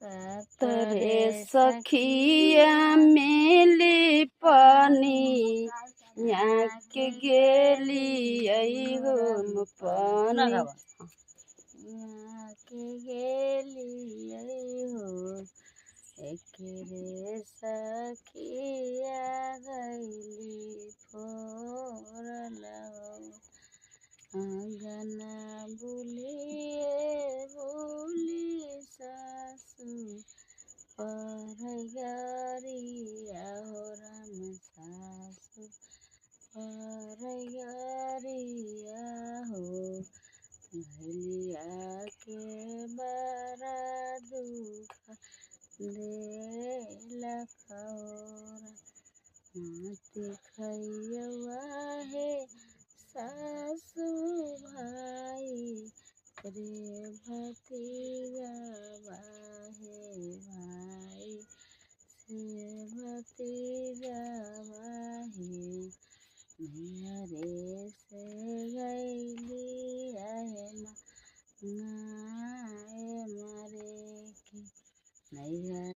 तरे सखिया मेली पानी के गेली हो पानी के गेली हो एकरे सखिया गईली फोरल अंगना बुलिए बुली सासू परगरिया हो राम सासू परगरिया हो भैया के बड़ा दुख दे लखौरा माटी खैया है सासू भाई रे भतीजा बाहे भाई से भतीजा बाहे मैया रे से गईली आहे